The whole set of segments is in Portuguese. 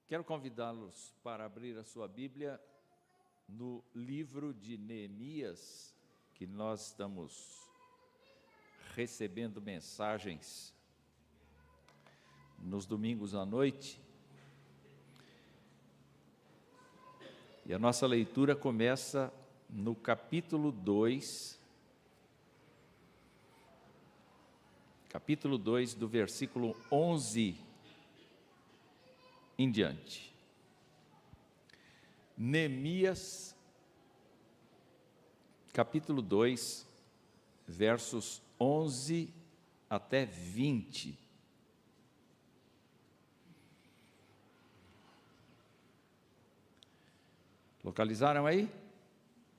Quero convidá-los para abrir a sua Bíblia no livro de Neemias, que nós estamos recebendo mensagens nos domingos à noite. E a nossa leitura começa no capítulo 2, do versículo 11 em diante. Neemias, capítulo 2, versos 11 até 20. Localizaram aí?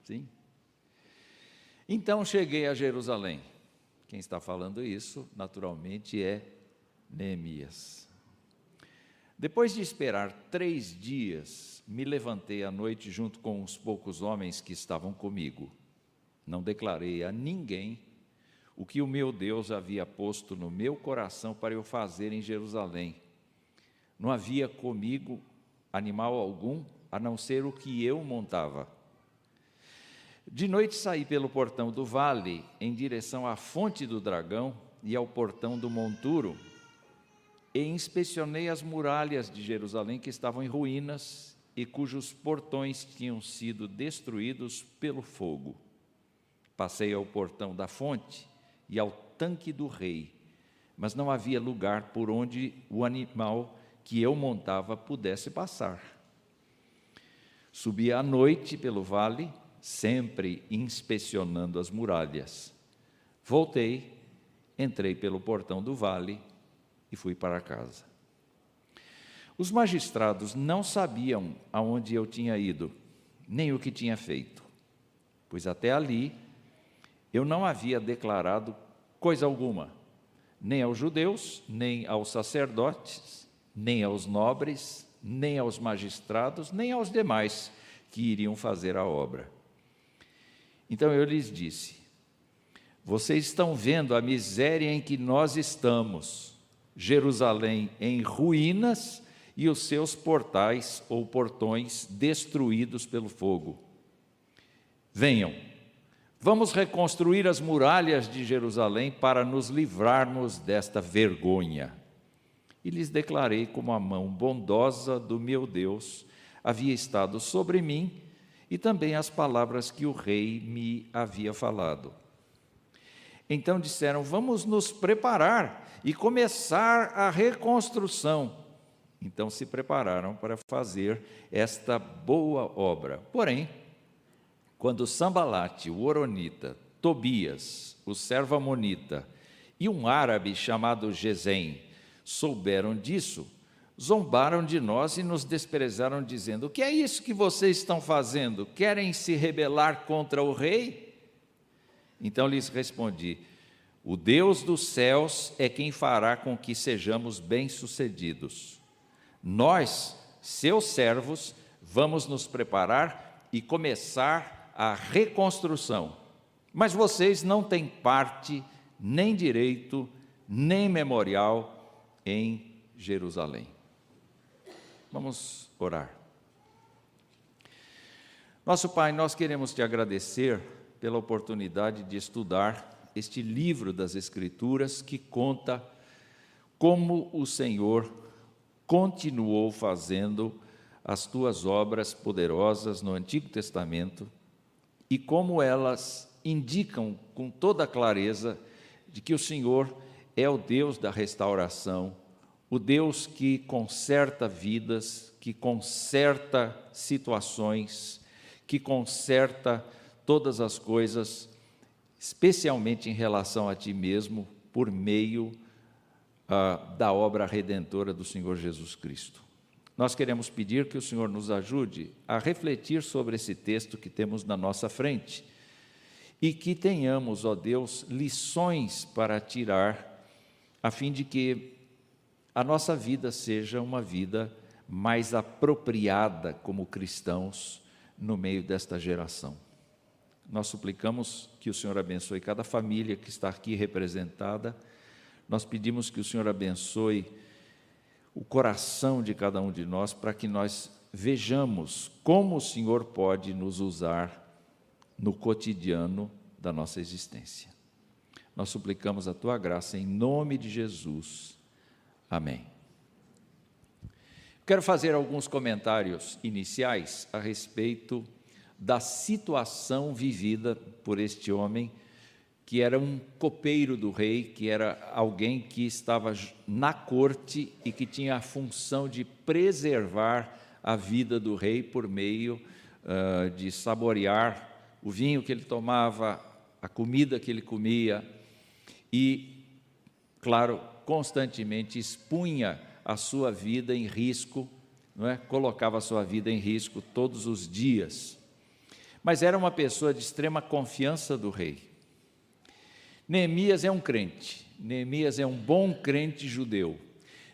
Sim. Então cheguei a Jerusalém. Quem está falando isso, naturalmente, é Neemias. Depois de esperar 3 dias, me levantei à noite junto com uns poucos homens que estavam comigo. Não declarei a ninguém o que o meu Deus havia posto no meu coração para eu fazer em Jerusalém. Não havia comigo animal algum, a não ser o que eu montava. De noite saí pelo portão do vale, em direção à fonte do dragão e ao portão do monturo, e inspecionei as muralhas de Jerusalém que estavam em ruínas e cujos portões tinham sido destruídos pelo fogo. Passei ao portão da fonte e ao tanque do rei, mas não havia lugar por onde o animal que eu montava pudesse passar. Subi à noite pelo vale, sempre inspecionando as muralhas. Voltei, entrei pelo portão do vale e fui para casa. Os magistrados não sabiam aonde eu tinha ido, nem o que tinha feito, pois até ali eu não havia declarado coisa alguma, nem aos judeus, nem aos sacerdotes, nem aos nobres, nem aos magistrados, nem aos demais que iriam fazer a obra. Então eu lhes disse: vocês estão vendo a miséria em que nós estamos, Jerusalém em ruínas e os seus portais ou portões destruídos pelo fogo. Venham, vamos reconstruir as muralhas de Jerusalém para nos livrarmos desta vergonha. E lhes declarei como a mão bondosa do meu Deus havia estado sobre mim e também as palavras que o rei me havia falado. Então disseram: vamos nos preparar e começar a reconstrução. Então se prepararam para fazer esta boa obra. Porém, quando Sambalate, o horonita, Tobias, o servo amonita, e um árabe chamado Gesem souberam disso, zombaram de nós e nos desprezaram, dizendo: o que é isso que vocês estão fazendo? Querem se rebelar contra o rei? Então lhes respondi: o Deus dos céus é quem fará com que sejamos bem-sucedidos. Nós, seus servos, vamos nos preparar e começar a reconstrução. Mas vocês não têm parte, nem direito, nem memorial em Jerusalém. Vamos orar. Nosso Pai, nós queremos te agradecer pela oportunidade de estudar este livro das Escrituras que conta como o Senhor continuou fazendo as tuas obras poderosas no Antigo Testamento e como elas indicam com toda clareza de que o Senhor é o Deus da restauração, o Deus que conserta vidas, que conserta situações, que conserta todas as coisas, especialmente em relação a ti mesmo, por meio da obra redentora do Senhor Jesus Cristo. Nós queremos pedir que o Senhor nos ajude a refletir sobre esse texto que temos na nossa frente e que tenhamos, ó Deus, lições para tirar, a fim de que a nossa vida seja uma vida mais apropriada como cristãos no meio desta geração. Nós suplicamos que o Senhor abençoe cada família que está aqui representada. Nós pedimos que o Senhor abençoe o coração de cada um de nós, para que nós vejamos como o Senhor pode nos usar no cotidiano da nossa existência. Nós suplicamos a Tua graça em nome de Jesus. Amém. Quero fazer alguns comentários iniciais a respeito da situação vivida por este homem, que era um copeiro do rei, que era alguém que estava na corte e que tinha a função de preservar a vida do rei por meio de saborear o vinho que ele tomava, a comida que ele comia e, claro, constantemente expunha a sua vida em risco, não é? Colocava a sua vida em risco todos os dias. Mas era uma pessoa de extrema confiança do rei. Neemias é um crente, Neemias é um bom crente judeu.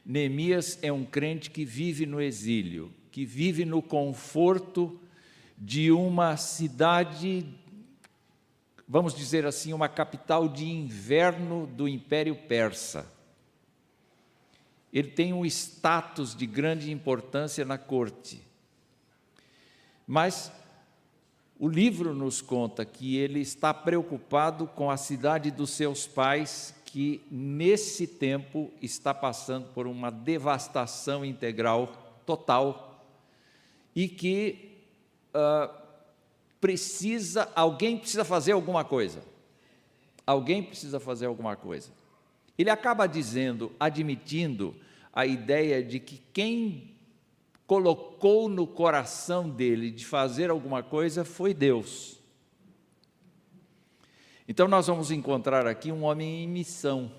Neemias é um crente que vive no exílio, que vive no conforto de uma cidade, vamos dizer assim, uma capital de inverno do Império Persa. Ele tem um status de grande importância na corte. Mas o livro nos conta que ele está preocupado com a cidade dos seus pais, que nesse tempo está passando por uma devastação integral, total, e que alguém precisa fazer alguma coisa. Alguém precisa fazer alguma coisa. Ele acaba admitindo a ideia de que quem colocou no coração dele de fazer alguma coisa foi Deus. Então nós vamos encontrar aqui um homem em missão,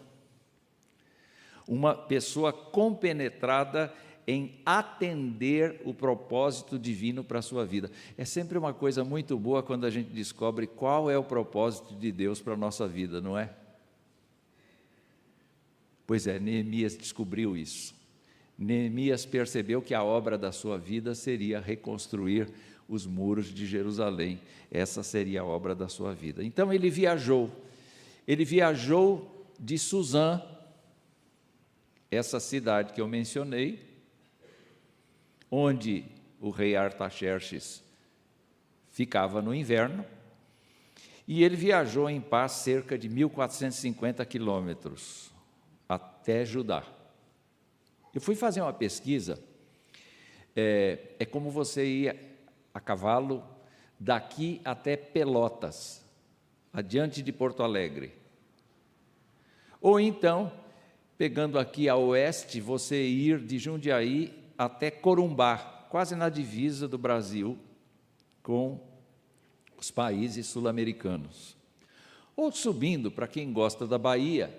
uma pessoa compenetrada em atender o propósito divino para a sua vida. É sempre uma coisa muito boa quando a gente descobre qual é o propósito de Deus para a nossa vida, não é? Pois é, Neemias descobriu isso. Neemias percebeu que a obra da sua vida seria reconstruir os muros de Jerusalém. Essa seria a obra da sua vida. Então ele viajou de Suzã, essa cidade que eu mencionei, onde o rei Artaxerxes ficava no inverno, e ele viajou em paz cerca de 1.450 quilômetros até Judá. Eu fui fazer uma pesquisa, é como você ir a cavalo daqui até Pelotas, adiante de Porto Alegre. Ou então, pegando aqui a oeste, você ir de Jundiaí até Corumbá, quase na divisa do Brasil com os países sul-americanos. Ou subindo, para quem gosta da Bahia,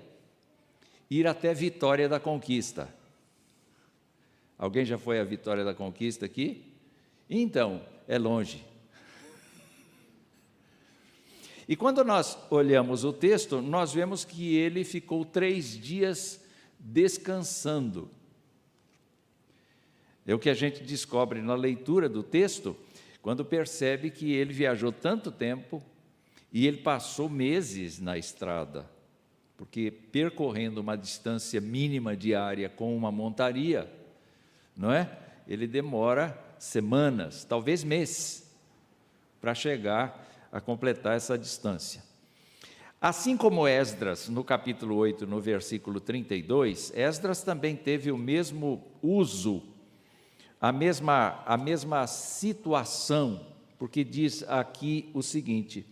ir até Vitória da Conquista. Alguém já foi à Vitória da Conquista aqui? Então, é longe. E quando nós olhamos o texto, nós vemos que ele ficou 3 dias descansando. É o que a gente descobre na leitura do texto, quando percebe que ele viajou tanto tempo e ele passou meses na estrada, porque percorrendo uma distância mínima diária com uma montaria, não é? Ele demora semanas, talvez meses, para chegar a completar essa distância. Assim como Esdras, no capítulo 8, no versículo 32, Esdras também teve o mesmo uso, a mesma situação, porque diz aqui o seguinte,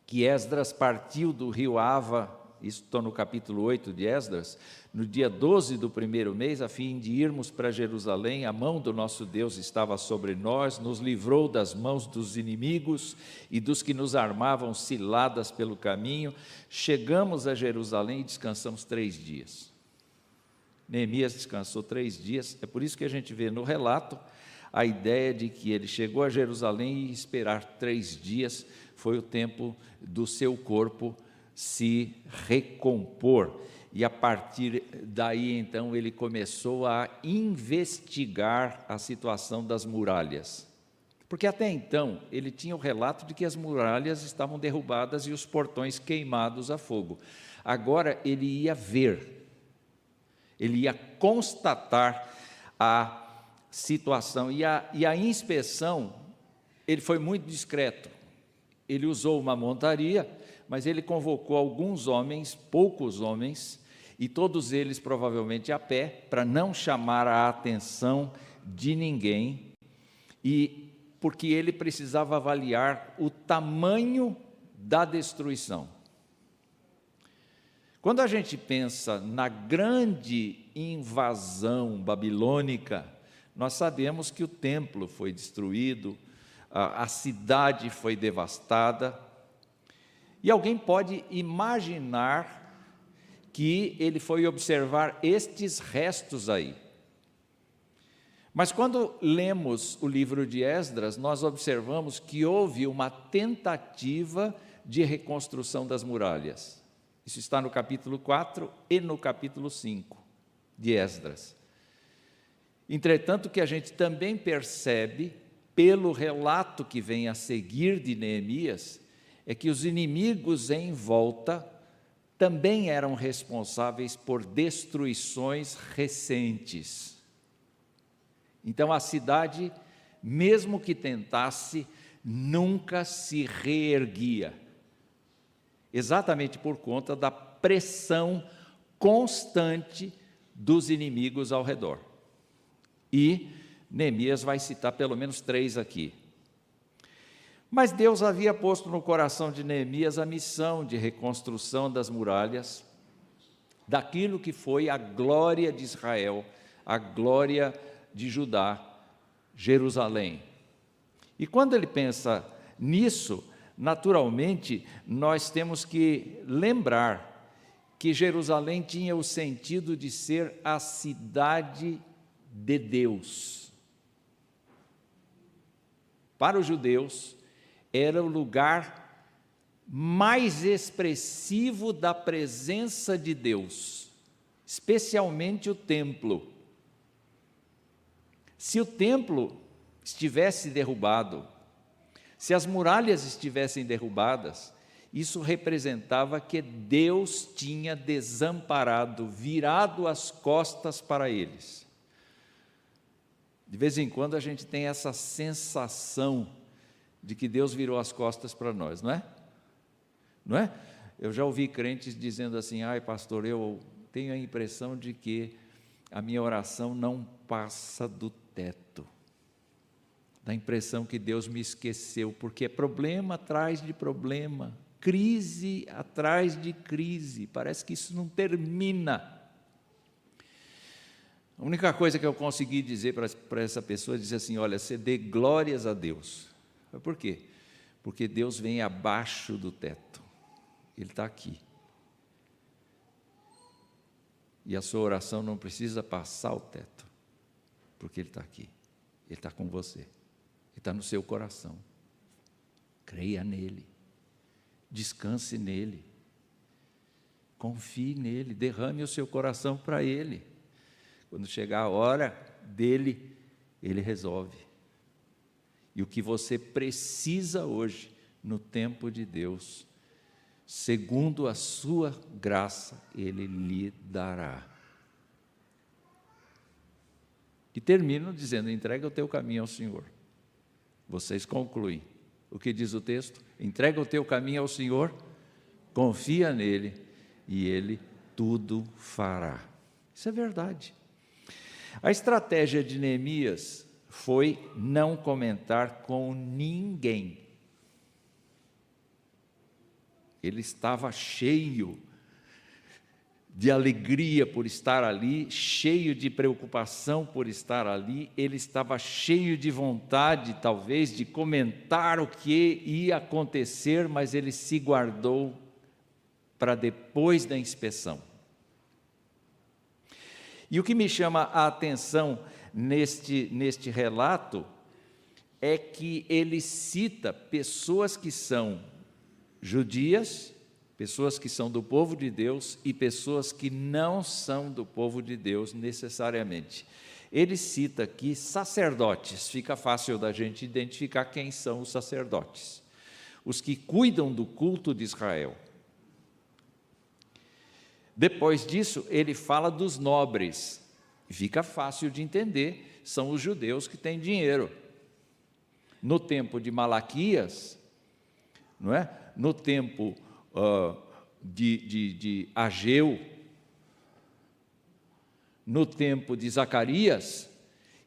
que Esdras partiu do rio Ava, isso estou no capítulo 8 de Esdras, no dia 12 do primeiro mês, a fim de irmos para Jerusalém, a mão do nosso Deus estava sobre nós, nos livrou das mãos dos inimigos e dos que nos armavam ciladas pelo caminho. Chegamos a Jerusalém e descansamos 3 dias. Neemias descansou 3 dias, é por isso que a gente vê no relato a ideia de que ele chegou a Jerusalém e esperar 3 dias foi o tempo do seu corpo se recompor. E a partir daí, então, ele começou a investigar a situação das muralhas. Porque até então, ele tinha o relato de que as muralhas estavam derrubadas e os portões queimados a fogo. Agora, ele ia ver. Ele ia constatar a situação. E a inspeção, ele foi muito discreto. Ele usou uma montaria, mas ele convocou alguns homens, poucos homens, e todos eles provavelmente a pé, para não chamar a atenção de ninguém, e porque ele precisava avaliar o tamanho da destruição. Quando a gente pensa na grande invasão babilônica, nós sabemos que o templo foi destruído, a cidade foi devastada, e alguém pode imaginar que ele foi observar estes restos aí. Mas quando lemos o livro de Esdras, nós observamos que houve uma tentativa de reconstrução das muralhas. Isso está no capítulo 4 e no capítulo 5 de Esdras. Entretanto, o que a gente também percebe, pelo relato que vem a seguir de Neemias, é que os inimigos em volta também eram responsáveis por destruições recentes. Então a cidade, mesmo que tentasse, nunca se reerguia, exatamente por conta da pressão constante dos inimigos ao redor. E Neemias vai citar pelo menos 3 aqui. Mas Deus havia posto no coração de Neemias a missão de reconstrução das muralhas, daquilo que foi a glória de Israel, a glória de Judá, Jerusalém. E quando ele pensa nisso, naturalmente, nós temos que lembrar que Jerusalém tinha o sentido de ser a cidade de Deus. Para os judeus, era o lugar mais expressivo da presença de Deus, especialmente o templo. Se o templo estivesse derrubado, se as muralhas estivessem derrubadas, isso representava que Deus tinha desamparado, virado as costas para eles. De vez em quando a gente tem essa sensação de que Deus virou as costas para nós, não é? Não é? Eu já ouvi crentes dizendo assim: ai pastor, eu tenho a impressão de que a minha oração não passa do teto. Dá a impressão que Deus me esqueceu, porque é problema atrás de problema, crise atrás de crise, parece que isso não termina. A única coisa que eu consegui dizer para essa pessoa é dizer assim: olha, você dê glórias a Deus. Por quê? Porque Deus vem abaixo do teto, Ele está aqui. E a sua oração não precisa passar o teto, porque Ele está aqui, Ele está com você, Ele está no seu coração. Creia nele, descanse nele, confie nele, derrame o seu coração para Ele. Quando chegar a hora dele, Ele resolve. E o que você precisa hoje, no tempo de Deus, segundo a sua graça, Ele lhe dará. E termino dizendo: entrega o teu caminho ao Senhor. Vocês concluem. O que diz o texto? Entrega o teu caminho ao Senhor, confia nele, e Ele tudo fará. Isso é verdade. A estratégia de Neemias foi não comentar com ninguém. Ele estava cheio de alegria por estar ali, cheio de preocupação por estar ali, ele estava cheio de vontade, talvez, de comentar o que ia acontecer, mas ele se guardou para depois da inspeção. E o que me chama a atenção neste relato é que ele cita pessoas que são judias, pessoas que são do povo de Deus e pessoas que não são do povo de Deus necessariamente. Ele cita aqui sacerdotes, fica fácil da gente identificar quem são os sacerdotes, os que cuidam do culto de Israel. Depois disso, ele fala dos nobres. Fica fácil de entender, são os judeus que têm dinheiro. No tempo de Malaquias, não é? No tempo de Ageu, no tempo de Zacarias,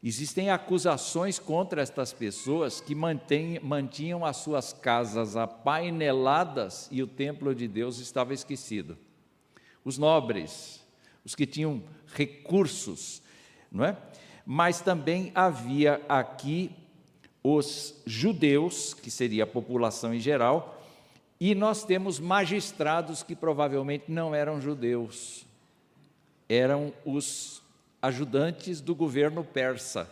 existem acusações contra estas pessoas que mantinham as suas casas apaineladas e o templo de Deus estava esquecido. Os nobres, os que tinham recursos, não é? Mas também havia aqui os judeus, que seria a população em geral, e nós temos magistrados que provavelmente não eram judeus, eram os ajudantes do governo persa.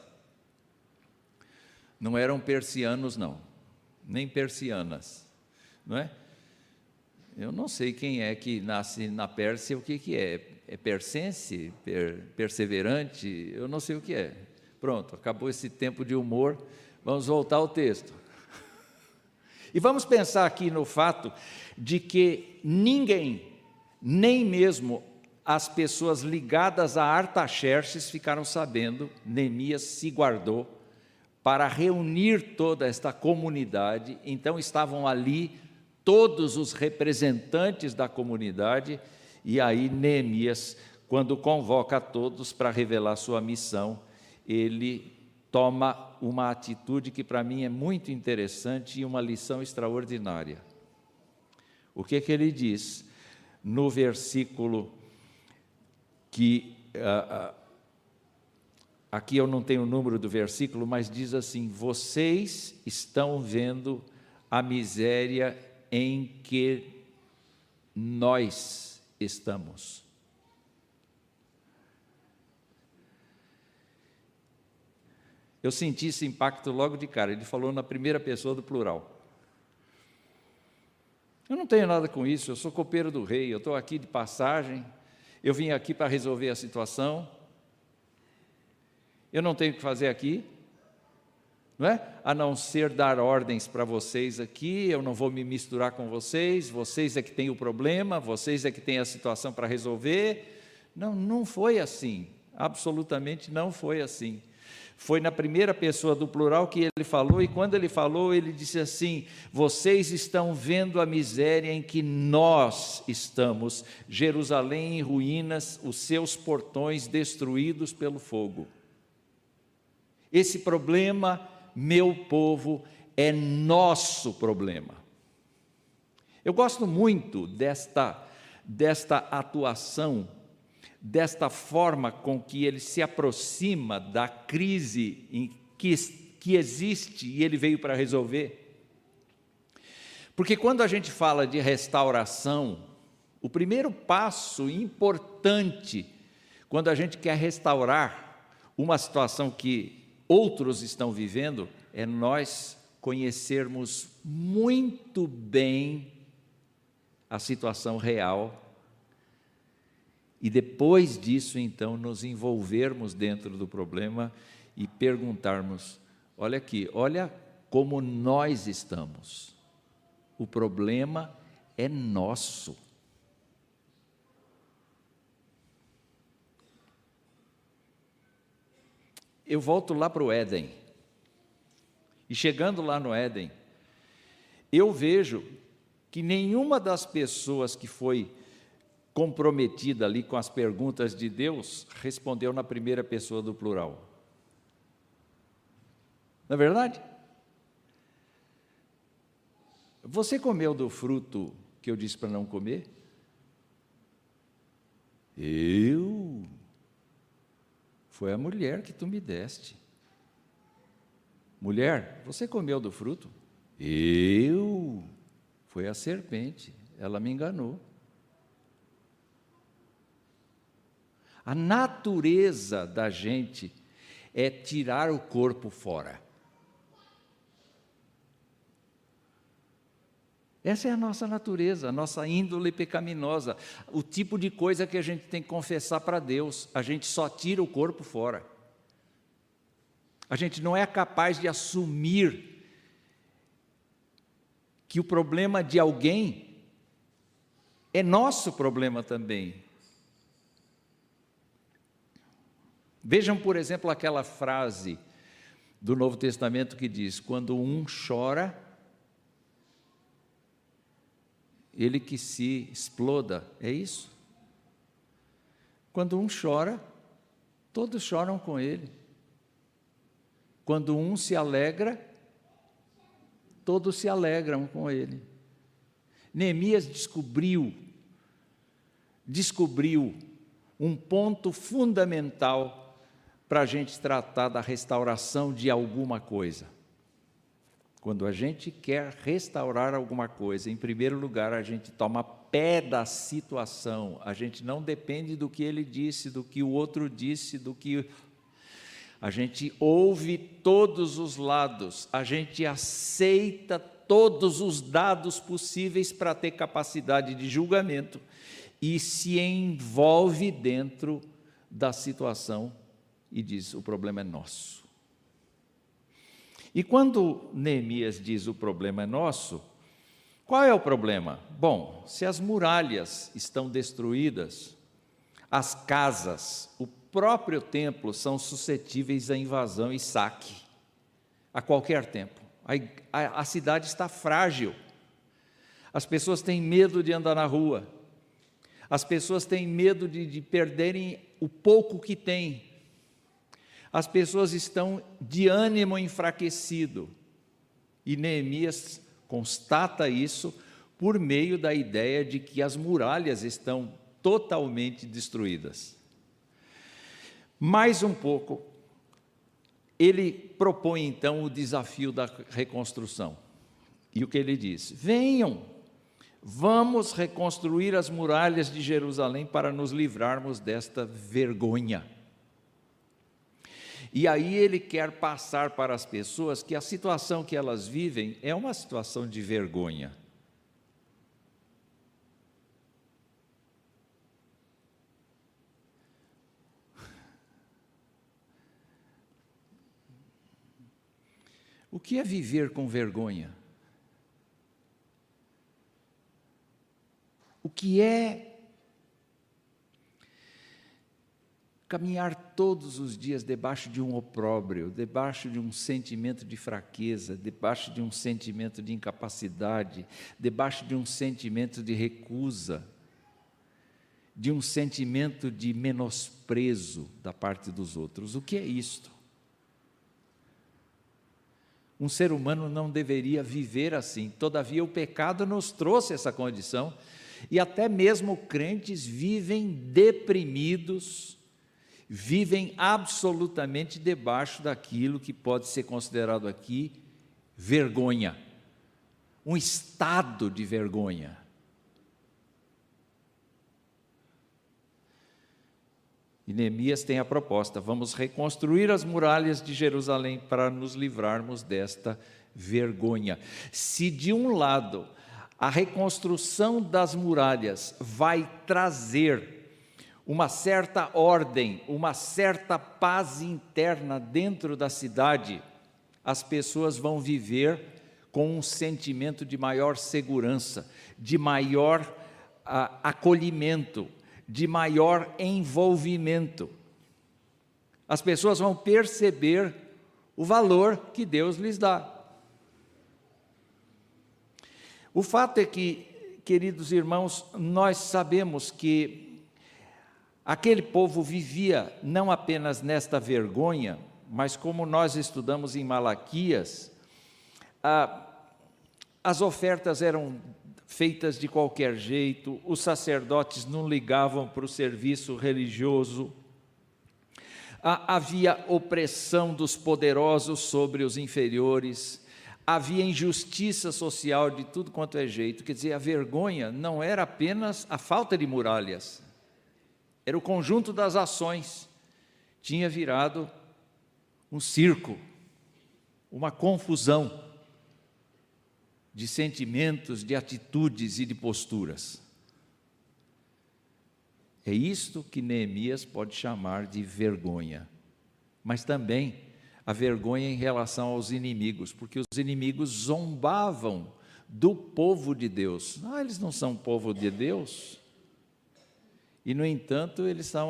Não eram persianos, não, nem persianas, não é? Eu não sei quem é que nasce na Pérsia, o que é? É persense? Perseverante? Eu não sei o que é. Pronto, acabou esse tempo de humor, vamos voltar ao texto. E vamos pensar aqui no fato de que ninguém, nem mesmo as pessoas ligadas a Artaxerxes ficaram sabendo. Neemias se guardou para reunir toda esta comunidade. Então estavam ali todos os representantes da comunidade, e aí Neemias, quando convoca a todos para revelar sua missão, ele toma uma atitude que para mim é muito interessante e uma lição extraordinária. O que ele diz no versículo que, aqui eu não tenho o número do versículo, mas diz assim: vocês estão vendo a miséria em que nós estamos. Eu senti esse impacto logo de cara. Ele falou na primeira pessoa do plural. Eu não tenho nada com isso, eu sou copeiro do rei, eu estou aqui de passagem, eu vim aqui para resolver a situação, eu não tenho o que fazer aqui, não é? A não ser dar ordens para vocês aqui, eu não vou me misturar com vocês, vocês é que têm o problema, vocês é que têm a situação para resolver. Não, não foi assim, absolutamente não foi assim. Foi na primeira pessoa do plural que ele falou, e quando ele falou, ele disse assim: vocês estão vendo a miséria em que nós estamos, Jerusalém em ruínas, os seus portões destruídos pelo fogo. Esse problema, meu povo, é nosso problema. Eu gosto muito desta atuação, desta forma com que ele se aproxima da crise que existe e ele veio para resolver. Porque quando a gente fala de restauração, o primeiro passo importante, quando a gente quer restaurar uma situação que outros estão vivendo, é nós conhecermos muito bem a situação real e depois disso, então, nos envolvermos dentro do problema e perguntarmos: olha aqui, olha como nós estamos, o problema é nosso. Eu volto lá para o Éden, e chegando lá no Éden, eu vejo que nenhuma das pessoas que foi comprometida ali com as perguntas de Deus respondeu na primeira pessoa do plural. Não é verdade? Você comeu do fruto que eu disse para não comer? Eu? Foi a mulher que tu me deste. Mulher, você comeu do fruto? Eu? Foi a serpente, ela me enganou. A natureza da gente é tirar o corpo fora. Essa é a nossa natureza, a nossa índole pecaminosa, o tipo de coisa que a gente tem que confessar para Deus. A gente só tira o corpo fora. A gente não é capaz de assumir que o problema de alguém é nosso problema também. Vejam, por exemplo, aquela frase do Novo Testamento que diz: quando um chora, ele que se exploda. É isso? Quando um chora, todos choram com ele. Quando um se alegra, todos se alegram com ele. Neemias descobriu um ponto fundamental para a gente tratar da restauração de alguma coisa. Quando a gente quer restaurar alguma coisa, em primeiro lugar, a gente toma pé da situação, a gente não depende do que ele disse, do que o outro disse, a gente ouve todos os lados, a gente aceita todos os dados possíveis para ter capacidade de julgamento e se envolve dentro da situação e diz: o problema é nosso. E quando Neemias diz: o problema é nosso, qual é o problema? Bom, se as muralhas estão destruídas, as casas, o próprio templo são suscetíveis a invasão e saque a qualquer tempo. A cidade está frágil, as pessoas têm medo de andar na rua, as pessoas têm medo de perderem o pouco que têm, as pessoas estão de ânimo enfraquecido, e Neemias constata isso por meio da ideia de que as muralhas estão totalmente destruídas. Mais um pouco, ele propõe então o desafio da reconstrução. E o que ele diz? Venham, vamos reconstruir as muralhas de Jerusalém para nos livrarmos desta vergonha. E aí ele quer passar para as pessoas que a situação que elas vivem é uma situação de vergonha. O que é viver com vergonha? O que é caminhar todos os dias debaixo de um opróbrio, debaixo de um sentimento de fraqueza, debaixo de um sentimento de incapacidade, debaixo de um sentimento de recusa, de um sentimento de menosprezo da parte dos outros? O que é isto? Um ser humano não deveria viver assim, todavia o pecado nos trouxe essa condição, e até mesmo crentes vivem deprimidos, vivem absolutamente debaixo daquilo que pode ser considerado aqui vergonha, um estado de vergonha. E Neemias tem a proposta: vamos reconstruir as muralhas de Jerusalém para nos livrarmos desta vergonha. Se de um lado a reconstrução das muralhas vai trazer uma certa ordem, uma certa paz interna dentro da cidade, as pessoas vão viver com um sentimento de maior segurança, de maior acolhimento, de maior envolvimento. As pessoas vão perceber o valor que Deus lhes dá. O fato é que, queridos irmãos, nós sabemos que aquele povo vivia não apenas nesta vergonha, mas como nós estudamos em Malaquias, as ofertas eram feitas de qualquer jeito, os sacerdotes não ligavam para o serviço religioso, havia opressão dos poderosos sobre os inferiores, havia injustiça social de tudo quanto é jeito. Quer dizer, a vergonha não era apenas a falta de muralhas, era o conjunto das ações, tinha virado um circo, uma confusão de sentimentos, de atitudes e de posturas. É isto que Neemias pode chamar de vergonha, mas também a vergonha em relação aos inimigos, porque os inimigos zombavam do povo de Deus. Eles não são povo de Deus, e no entanto eles são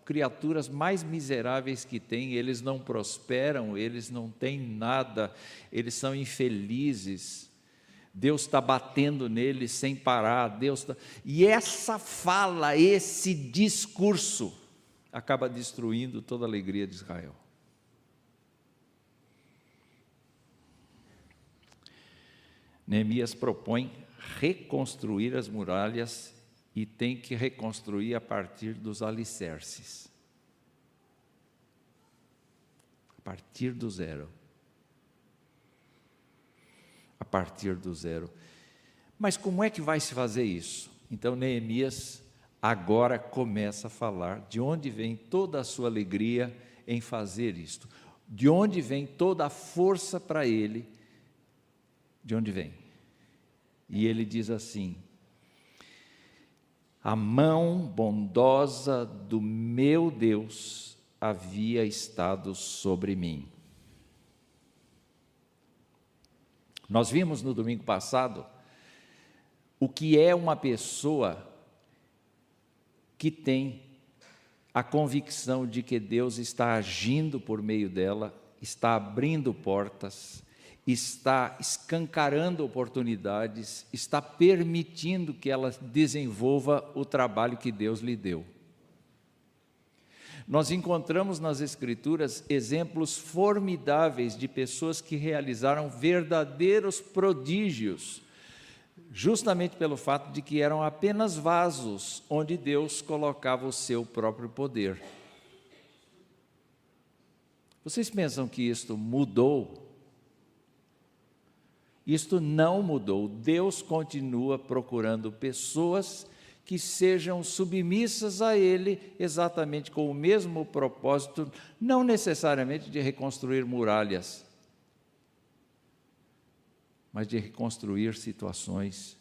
criaturas mais miseráveis que tem, eles não prosperam, eles não têm nada, eles são infelizes, Deus está batendo neles sem parar, E essa fala, esse discurso, acaba destruindo toda a alegria de Israel. Neemias propõe reconstruir as muralhas e tem que reconstruir a partir dos alicerces. A partir do zero. A partir do zero. Mas como é que vai se fazer isso? Então Neemias agora começa a falar de onde vem toda a sua alegria em fazer isto. De onde vem toda a força para ele. De onde vem? E ele diz assim: a mão bondosa do meu Deus havia estado sobre mim. Nós vimos no domingo passado o que é uma pessoa que tem a convicção de que Deus está agindo por meio dela, está abrindo portas, está escancarando oportunidades, está permitindo que ela desenvolva o trabalho que Deus lhe deu. Nós encontramos nas Escrituras exemplos formidáveis de pessoas que realizaram verdadeiros prodígios, justamente pelo fato de que eram apenas vasos onde Deus colocava o seu próprio poder. Vocês pensam que isto mudou? Isto não mudou. Deus continua procurando pessoas que sejam submissas a Ele, exatamente com o mesmo propósito, não necessariamente de reconstruir muralhas, mas de reconstruir situações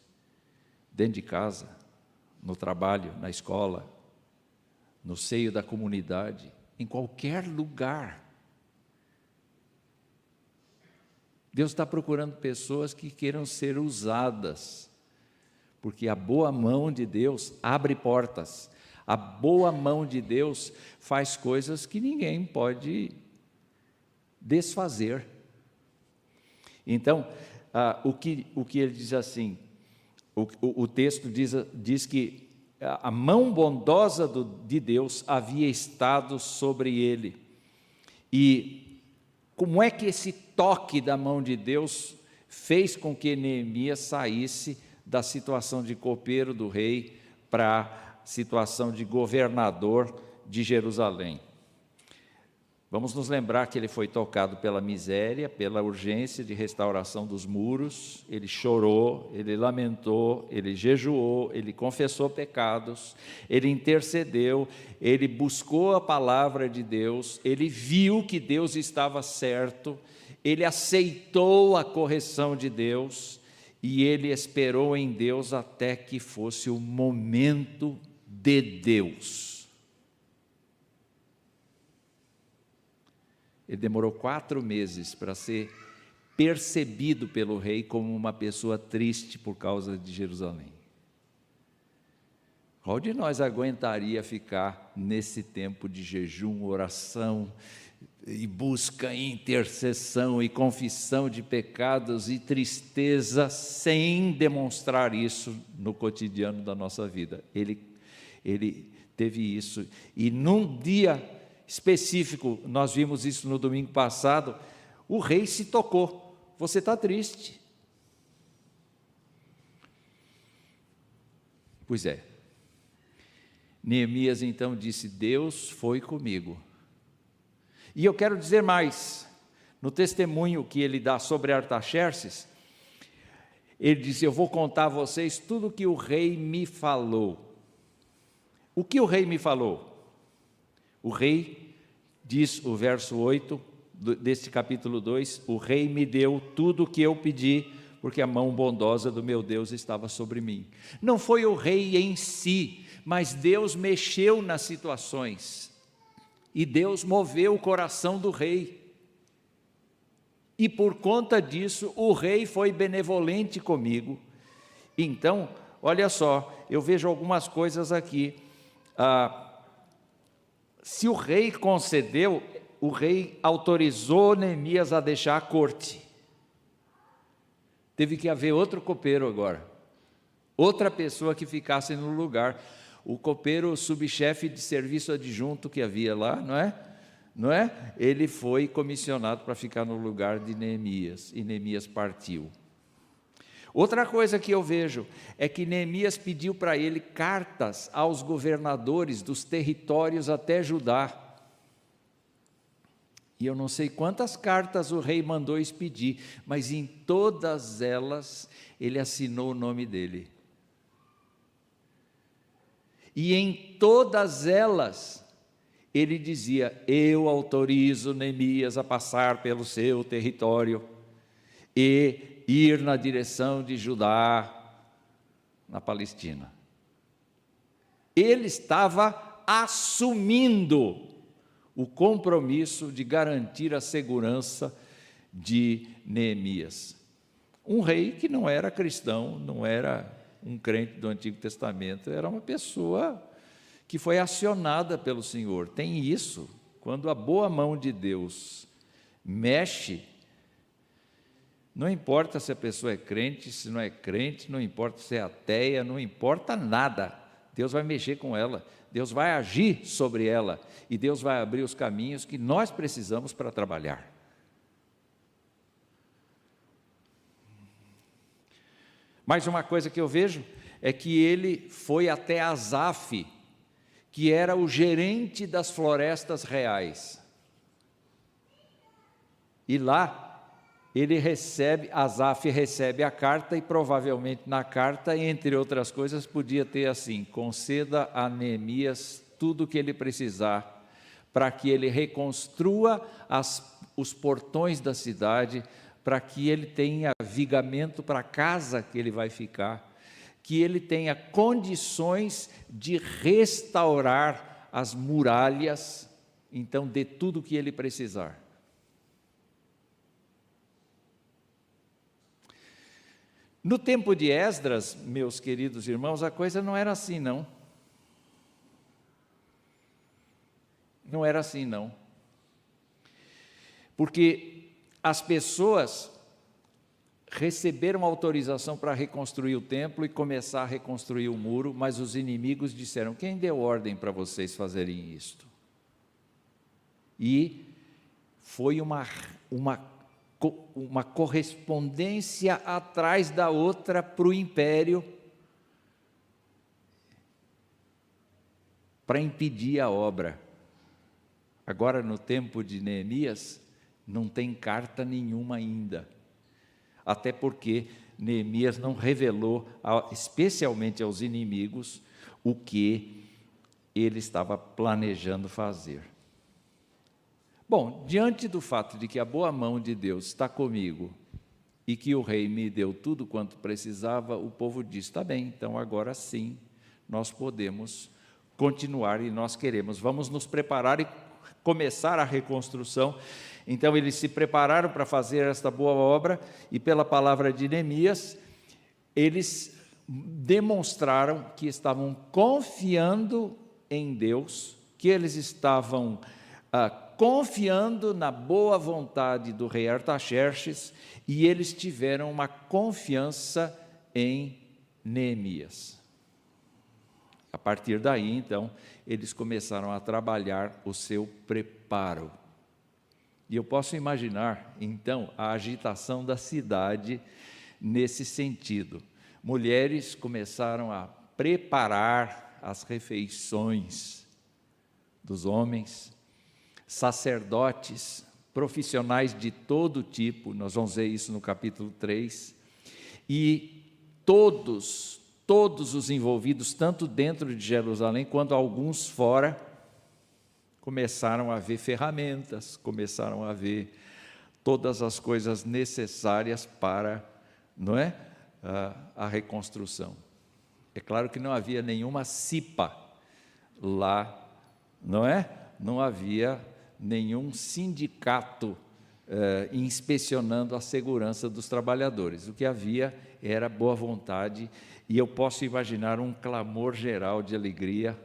dentro de casa, no trabalho, na escola, no seio da comunidade, em qualquer lugar. Deus está procurando pessoas que queiram ser usadas, porque a boa mão de Deus abre portas, a boa mão de Deus faz coisas que ninguém pode desfazer. Então, o que ele diz assim, o texto diz que a mão bondosa de Deus havia estado sobre ele, e como é que esse toque da mão de Deus fez com que Neemias saísse da situação de copeiro do rei para a situação de governador de Jerusalém? Vamos nos lembrar que ele foi tocado pela miséria, pela urgência de restauração dos muros, ele chorou, ele lamentou, ele jejuou, ele confessou pecados, ele intercedeu, ele buscou a palavra de Deus, ele viu que Deus estava certo, ele aceitou a correção de Deus e ele esperou em Deus até que fosse o momento de Deus. Ele demorou 4 meses para ser percebido pelo rei como uma pessoa triste por causa de Jerusalém. Qual de nós aguentaria ficar nesse tempo de jejum, oração, e busca, e intercessão, e confissão de pecados, e tristeza, sem demonstrar isso no cotidiano da nossa vida? Ele teve isso, e num dia específico, nós vimos isso no domingo passado, o rei se tocou. Você está triste? Pois é. Neemias então disse: Deus foi comigo. E eu quero dizer mais, no testemunho que ele dá sobre Artaxerxes, ele diz: eu vou contar a vocês tudo o que o rei me falou. O que o rei me falou? O rei, diz o verso 8 deste capítulo 2, o rei me deu tudo o que eu pedi, porque a mão bondosa do meu Deus estava sobre mim. Não foi o rei em si, mas Deus mexeu nas situações, e Deus moveu o coração do rei, e por conta disso, o rei foi benevolente comigo. Então, olha só, eu vejo algumas coisas aqui. se o rei concedeu, o rei autorizou Neemias a deixar a corte. Teve que haver outro copeiro agora, outra pessoa que ficasse no lugar. O copeiro, o subchefe de serviço adjunto que havia lá, não é? Ele foi comissionado para ficar no lugar de Neemias, e Neemias partiu. Outra coisa que eu vejo é que Neemias pediu para ele cartas aos governadores dos territórios até Judá. E eu não sei quantas cartas o rei mandou expedir, mas em todas elas ele assinou o nome dele. E em todas elas ele dizia: eu autorizo Neemias a passar pelo seu território e ir na direção de Judá, na Palestina. Ele estava assumindo o compromisso de garantir a segurança de Neemias. Um rei que não era cristão, não era um crente do Antigo Testamento, era uma pessoa que foi acionada pelo Senhor. Tem isso, quando a boa mão de Deus mexe, não importa se a pessoa é crente, se não é crente, não importa se é ateia, não importa nada, Deus vai mexer com ela, Deus vai agir sobre ela, e Deus vai abrir os caminhos que nós precisamos para trabalhar. Mais uma coisa que eu vejo é que ele foi até Asaf, que era o gerente das florestas reais. E lá Asaf recebe a carta, e provavelmente na carta, entre outras coisas, podia ter assim: conceda a Neemias tudo o que ele precisar, para que ele reconstrua os portões da cidade, para que ele tenha vigamento para a casa que ele vai ficar, que ele tenha condições de restaurar as muralhas, então dê tudo o que ele precisar. No tempo de Esdras, meus queridos irmãos, a coisa não era assim não. Não era assim não. Porque as pessoas receberam autorização para reconstruir o templo e começar a reconstruir o muro, mas os inimigos disseram: quem deu ordem para vocês fazerem isto? E foi uma correspondência atrás da outra para o império, para impedir a obra. Agora, no tempo de Neemias, não tem carta nenhuma ainda, até porque Neemias não revelou, especialmente aos inimigos, o que ele estava planejando fazer. Bom, diante do fato de que a boa mão de Deus está comigo e que o rei me deu tudo quanto precisava, o povo diz: está bem, então agora sim nós podemos continuar e nós queremos, vamos nos preparar e começar a reconstrução. Então eles se prepararam para fazer esta boa obra, e pela palavra de Neemias, eles demonstraram que estavam confiando em Deus, que eles estavam confiando na boa vontade do rei Artaxerxes, e eles tiveram uma confiança em Neemias. A partir daí, então, eles começaram a trabalhar o seu preparo. E eu posso imaginar, então, a agitação da cidade nesse sentido. Mulheres começaram a preparar as refeições dos homens, sacerdotes, profissionais de todo tipo, nós vamos ver isso no capítulo 3, e todos os envolvidos, tanto dentro de Jerusalém quanto alguns fora, começaram a ver ferramentas, começaram a ver todas as coisas necessárias para, a reconstrução. É claro que não havia nenhuma CIPA lá, não havia nenhum sindicato inspecionando a segurança dos trabalhadores. O que havia era boa vontade, e eu posso imaginar um clamor geral de alegria,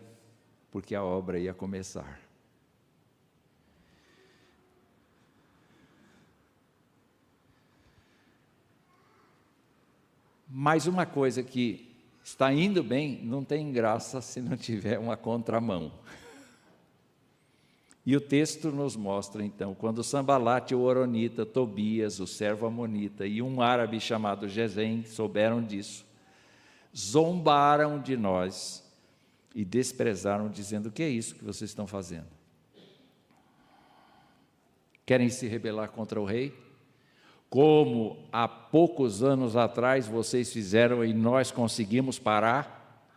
porque a obra ia começar. Mas uma coisa que está indo bem, não tem graça se não tiver uma contramão. E o texto nos mostra, então, quando Sambalate, o horonita, Tobias, o servo amonita, e um árabe chamado Gesem souberam disso, zombaram de nós e desprezaram, dizendo: o que é isso que vocês estão fazendo? Querem se rebelar contra o rei? Como há poucos anos atrás vocês fizeram e nós conseguimos parar?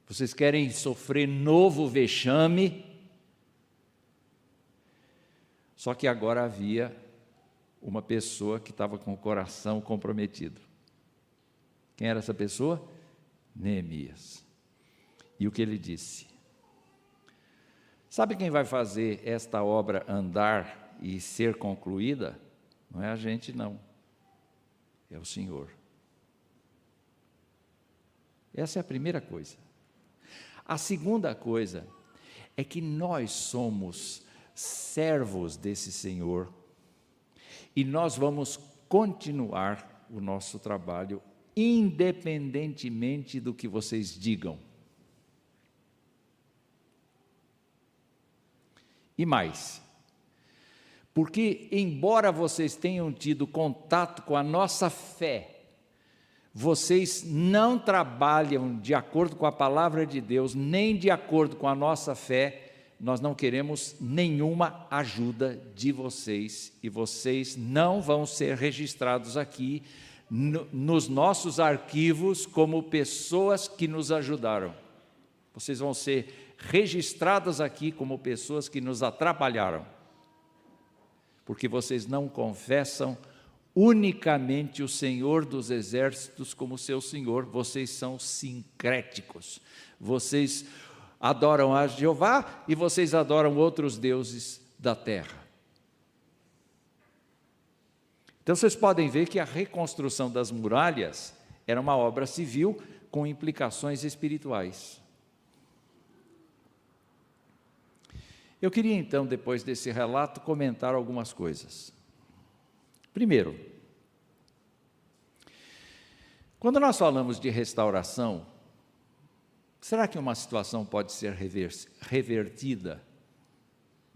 Vocês querem sofrer novo vexame? Só que agora havia uma pessoa que estava com o coração comprometido. Quem era essa pessoa? Neemias. E o que ele disse? Sabe quem vai fazer esta obra andar e ser concluída? Não é a gente, não. É o Senhor. Essa é a primeira coisa. A segunda coisa é que nós somos servos desse Senhor e nós vamos continuar o nosso trabalho independentemente do que vocês digam. E mais, porque embora vocês tenham tido contato com a nossa fé, vocês não trabalham de acordo com a palavra de Deus, nem de acordo com a nossa fé. Nós não queremos nenhuma ajuda de vocês, e vocês não vão ser registrados aqui nos nossos arquivos como pessoas que nos ajudaram. Vocês vão ser registrados aqui como pessoas que nos atrapalharam, porque vocês não confessam unicamente o Senhor dos Exércitos como seu Senhor, vocês são sincréticos, vocês adoram a Jeová e vocês adoram outros deuses da terra. Então vocês podem ver que a reconstrução das muralhas era uma obra civil com implicações espirituais. Eu queria então, depois desse relato, comentar algumas coisas. Primeiro, quando nós falamos de restauração, será que uma situação pode ser revertida,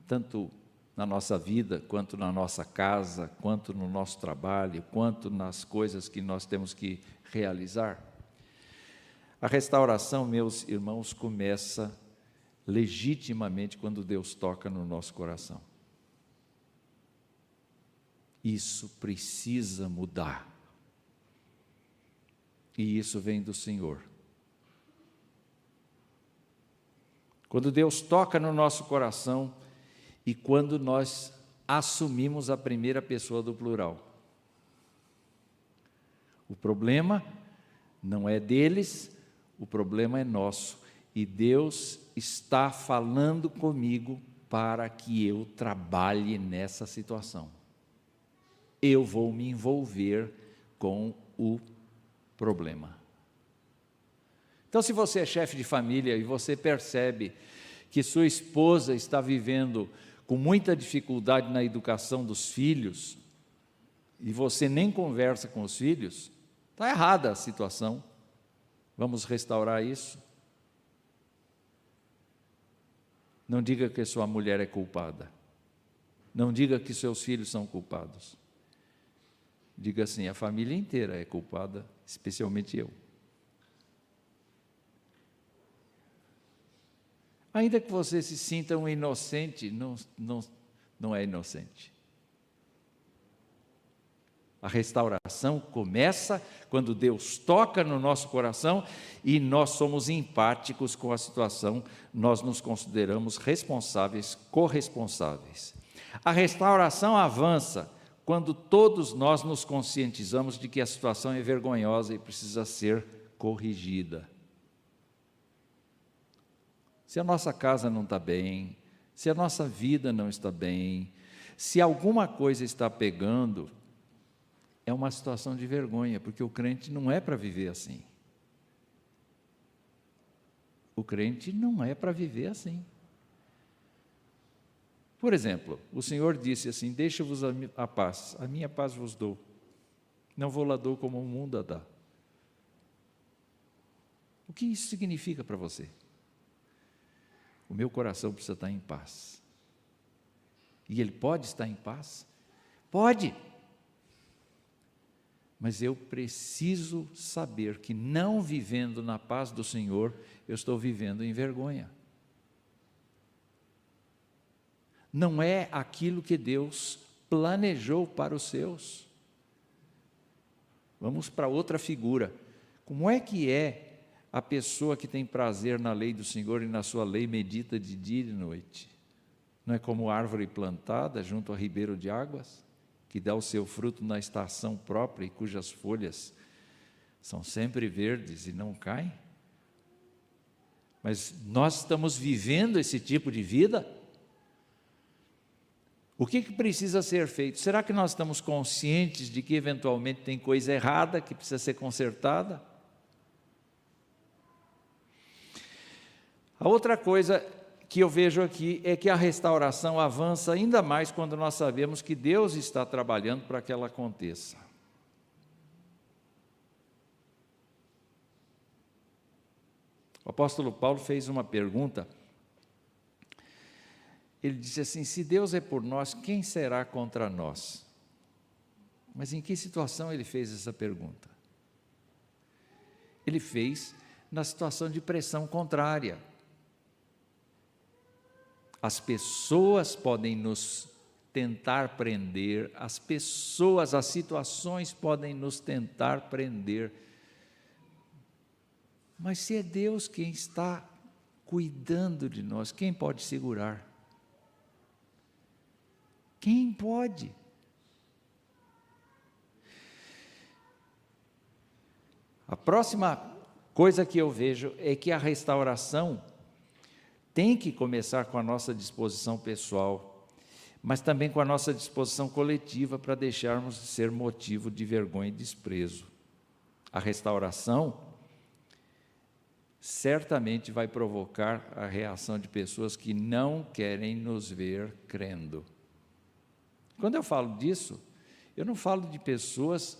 tanto na nossa vida, quanto na nossa casa, quanto no nosso trabalho, quanto nas coisas que nós temos que realizar? A restauração, meus irmãos, começa legitimamente quando Deus toca no nosso coração. Isso precisa mudar. E isso vem do Senhor. Quando Deus toca no nosso coração e quando nós assumimos a primeira pessoa do plural. O problema não é deles, o problema é nosso. E Deus está falando comigo para que eu trabalhe nessa situação. Eu vou me envolver com o problema. Então, se você é chefe de família e você percebe que sua esposa está vivendo com muita dificuldade na educação dos filhos, e você nem conversa com os filhos, está errada a situação. Vamos restaurar isso? Não diga que sua mulher é culpada. Não diga que seus filhos são culpados. Diga assim: a família inteira é culpada, especialmente eu. Ainda que você se sinta um inocente, não é inocente. A restauração começa quando Deus toca no nosso coração e nós somos empáticos com a situação, nós nos consideramos responsáveis, corresponsáveis. A restauração avança quando todos nós nos conscientizamos de que a situação é vergonhosa e precisa ser corrigida. Se a nossa casa não está bem, se a nossa vida não está bem, se alguma coisa está pegando, é uma situação de vergonha, porque o crente não é para viver assim. O crente não é para viver assim. Por exemplo, o Senhor disse assim: deixa-vos a paz, a minha paz vos dou. Não vou lá dou como o mundo a dá. O que isso significa para você? O meu coração precisa estar em paz. E ele pode estar em paz? Pode. Mas eu preciso saber que não vivendo na paz do Senhor, eu estou vivendo em vergonha. Não é aquilo que Deus planejou para os seus. Vamos para outra figura. Como é que é a pessoa que tem prazer na lei do Senhor e na sua lei medita de dia e de noite? Não é como árvore plantada junto a ribeiro de águas, que dá o seu fruto na estação própria e cujas folhas são sempre verdes e não caem? Mas nós estamos vivendo esse tipo de vida? O que precisa ser feito? Será que nós estamos conscientes de que eventualmente tem coisa errada que precisa ser consertada? A outra coisa que eu vejo aqui é que a restauração avança ainda mais quando nós sabemos que Deus está trabalhando para que ela aconteça. O apóstolo Paulo fez uma pergunta. Ele disse assim: se Deus é por nós, quem será contra nós? Mas em que situação ele fez essa pergunta? Ele fez na situação de pressão contrária. As pessoas podem nos tentar prender, as situações podem nos tentar prender, mas se é Deus quem está cuidando de nós, quem pode segurar? Quem pode? A próxima coisa que eu vejo é que a restauração tem que começar com a nossa disposição pessoal, mas também com a nossa disposição coletiva para deixarmos de ser motivo de vergonha e desprezo. A restauração certamente vai provocar a reação de pessoas que não querem nos ver crendo. Quando eu falo disso, eu não falo de pessoas,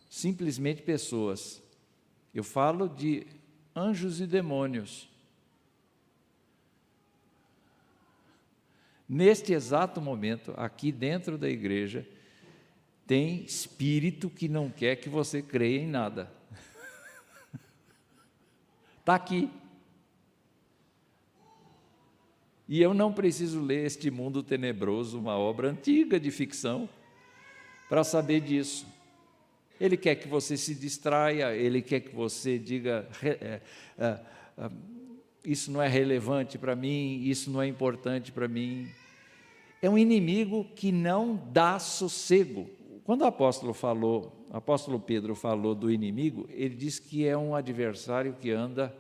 simplesmente pessoas. Eu falo de anjos e demônios. Neste exato momento, aqui dentro da igreja, tem espírito que não quer que você creia em nada. Está aqui. E eu não preciso ler Este Mundo Tenebroso, uma obra antiga de ficção, para saber disso. Ele quer que você se distraia, ele quer que você diga, isso não é relevante para mim, isso não é importante para mim. É um inimigo que não dá sossego. Quando o apóstolo Pedro falou do inimigo, ele diz que é um adversário que anda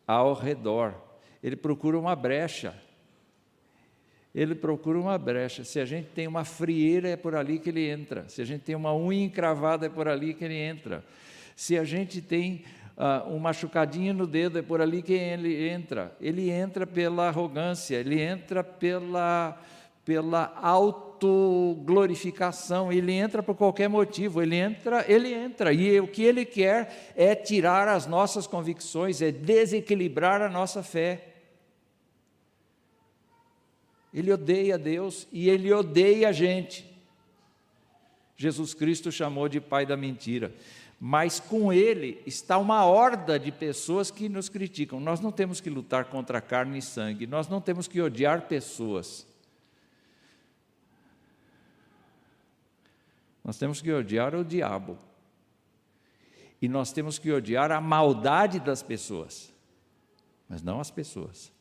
ao redor. Ele procura uma brecha. Se a gente tem uma frieira, é por ali que ele entra. Se a gente tem uma unha encravada, é por ali que ele entra. Se a gente tem um machucadinho no dedo, é por ali que ele entra. Ele entra pela arrogância, ele entra pela autoglorificação, ele entra por qualquer motivo, ele entra, e o que ele quer é tirar as nossas convicções, é desequilibrar a nossa fé. Ele odeia Deus e ele odeia a gente. Jesus Cristo chamou de pai da mentira, mas com ele está uma horda de pessoas que nos criticam. Nós não temos que lutar contra carne e sangue, nós não temos que odiar pessoas. Nós temos que odiar o diabo. E nós temos que odiar a maldade das pessoas, mas não as pessoas.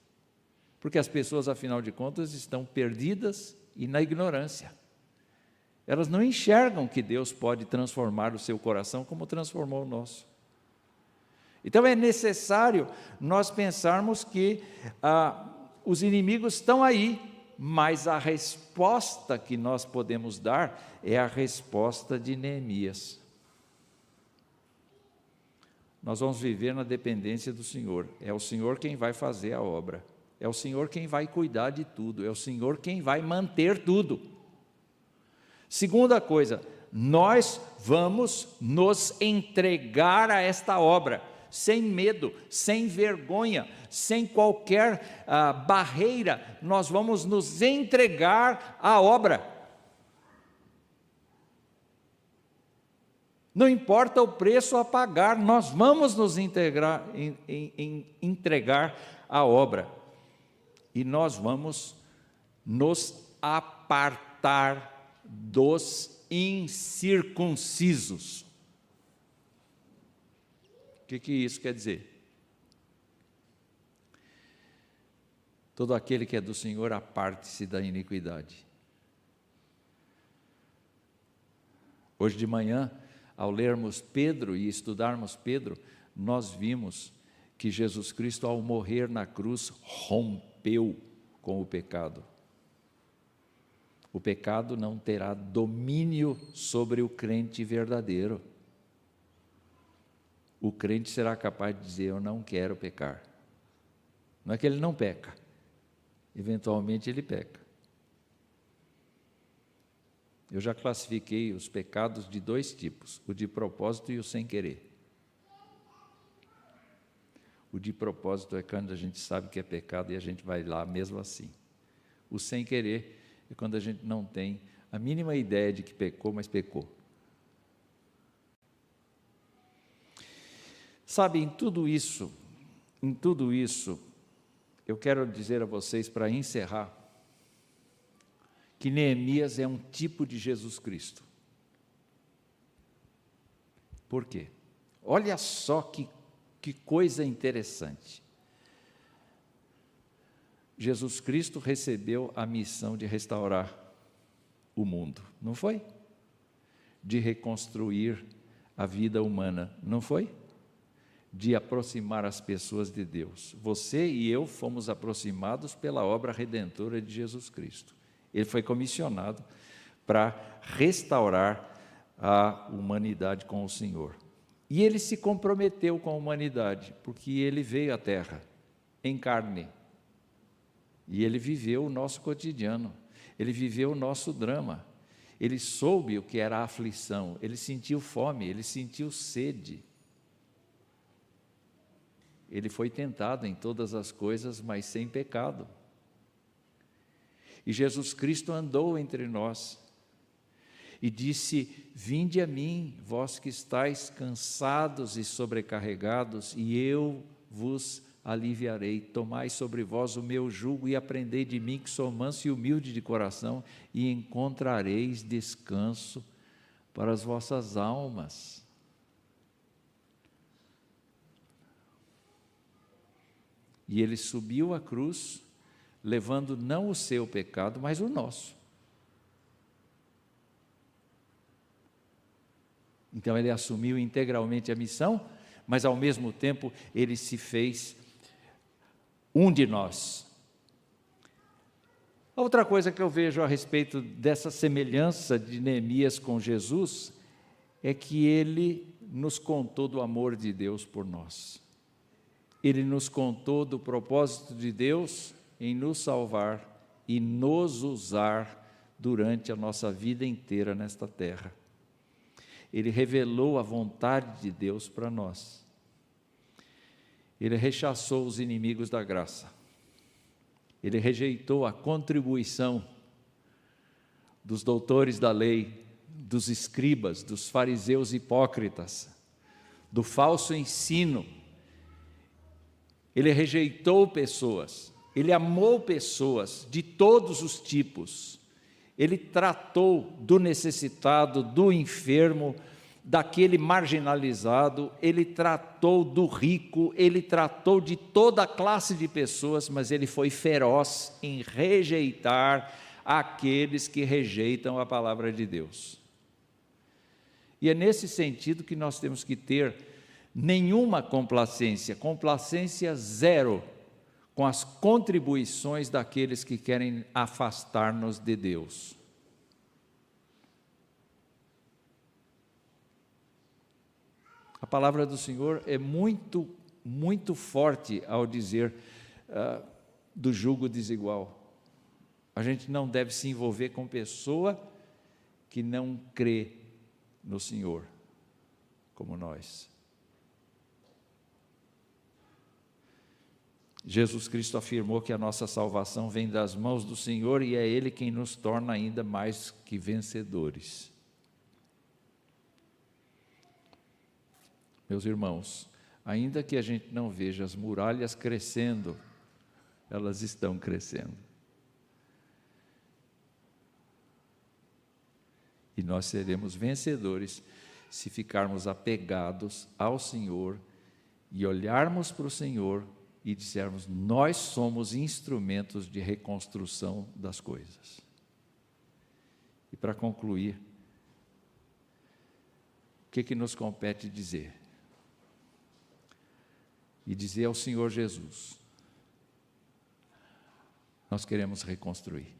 Porque as pessoas, afinal de contas, estão perdidas e na ignorância. Elas não enxergam que Deus pode transformar o seu coração como transformou o nosso. Então é necessário nós pensarmos que os inimigos estão aí, mas a resposta que nós podemos dar é a resposta de Neemias. Nós vamos viver na dependência do Senhor. É o Senhor quem vai fazer a obra. É o Senhor quem vai cuidar de tudo. É o Senhor quem vai manter tudo. Segunda coisa, nós vamos nos entregar a esta obra, sem medo, sem vergonha, sem qualquer barreira, nós vamos nos entregar à obra. Não importa o preço a pagar, nós vamos nos entregar à obra. E nós vamos nos apartar dos incircuncisos. O que isso quer dizer? Todo aquele que é do Senhor, aparte-se da iniquidade. Hoje de manhã, ao lermos Pedro e estudarmos Pedro, nós vimos que Jesus Cristo, ao morrer na cruz, rompeu com o pecado. O pecado não terá domínio sobre o crente verdadeiro. O crente será capaz de dizer: eu não quero pecar. Não é que ele não peca, eventualmente ele peca. Eu já classifiquei os pecados de dois tipos, o de propósito e o sem querer. O de propósito é quando a gente sabe que é pecado e a gente vai lá mesmo assim. O sem querer é quando a gente não tem a mínima ideia de que pecou, mas pecou. Sabe, em tudo isso, eu quero dizer a vocês, para encerrar, que Neemias é um tipo de Jesus Cristo. Por quê? Olha só que coisa interessante. Jesus Cristo recebeu a missão de restaurar o mundo, não foi? De reconstruir a vida humana, não foi? De aproximar as pessoas de Deus. Você e eu fomos aproximados pela obra redentora de Jesus Cristo. Ele foi comissionado para restaurar a humanidade com o Senhor. E ele se comprometeu com a humanidade, porque ele veio à Terra em carne. E ele viveu o nosso cotidiano, ele viveu o nosso drama. Ele soube o que era a aflição, ele sentiu fome, ele sentiu sede. Ele foi tentado em todas as coisas, mas sem pecado. E Jesus Cristo andou entre nós e disse: vinde a mim, vós que estáis cansados e sobrecarregados, e eu vos aliviarei. Tomai sobre vós o meu jugo e aprendei de mim, que sou manso e humilde de coração, e encontrareis descanso para as vossas almas. E ele subiu à cruz, levando não o seu pecado, mas o nosso. Então ele assumiu integralmente a missão, mas ao mesmo tempo ele se fez um de nós. Outra coisa que eu vejo a respeito dessa semelhança de Neemias com Jesus, é que ele nos contou do amor de Deus por nós. Ele nos contou do propósito de Deus em nos salvar e nos usar durante a nossa vida inteira nesta terra. Ele revelou a vontade de Deus para nós. Ele rechaçou os inimigos da graça. Ele rejeitou a contribuição dos doutores da lei, dos escribas, dos fariseus hipócritas, do falso ensino. Ele rejeitou pessoas. Ele amou pessoas de todos os tipos. Ele tratou do necessitado, do enfermo, daquele marginalizado, ele tratou do rico, ele tratou de toda a classe de pessoas, mas ele foi feroz em rejeitar aqueles que rejeitam a palavra de Deus. E é nesse sentido que nós temos que ter nenhuma complacência zero, com as contribuições daqueles que querem afastar-nos de Deus. A palavra do Senhor é muito, muito forte ao dizer do jugo desigual. A gente não deve se envolver com pessoa que não crê no Senhor, como nós. Jesus Cristo afirmou que a nossa salvação vem das mãos do Senhor e é Ele quem nos torna ainda mais que vencedores. Meus irmãos, ainda que a gente não veja as muralhas crescendo, elas estão crescendo. E nós seremos vencedores se ficarmos apegados ao Senhor e olharmos para o Senhor e dissermos: nós somos instrumentos de reconstrução das coisas. E para concluir, o que nos compete dizer? E dizer ao Senhor Jesus: nós queremos reconstruir.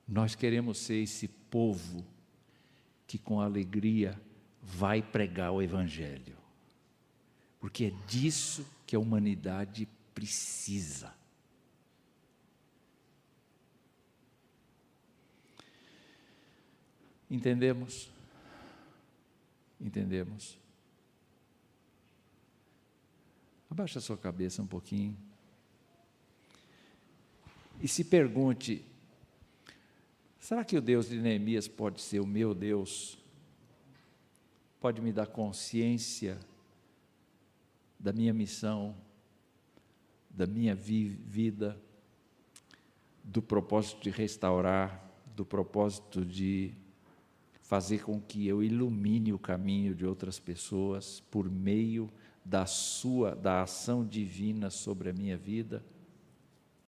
Nós queremos ser esse povo que com alegria vai pregar o Evangelho. Porque é disso que a humanidade precisa. Entendemos? Entendemos? Abaixa a sua cabeça um pouquinho. E se pergunte: será que o Deus de Neemias pode ser o meu Deus? Pode me dar consciência da minha missão, da minha vida, do propósito de restaurar, do propósito de fazer com que eu ilumine o caminho de outras pessoas por meio da ação divina sobre a minha vida?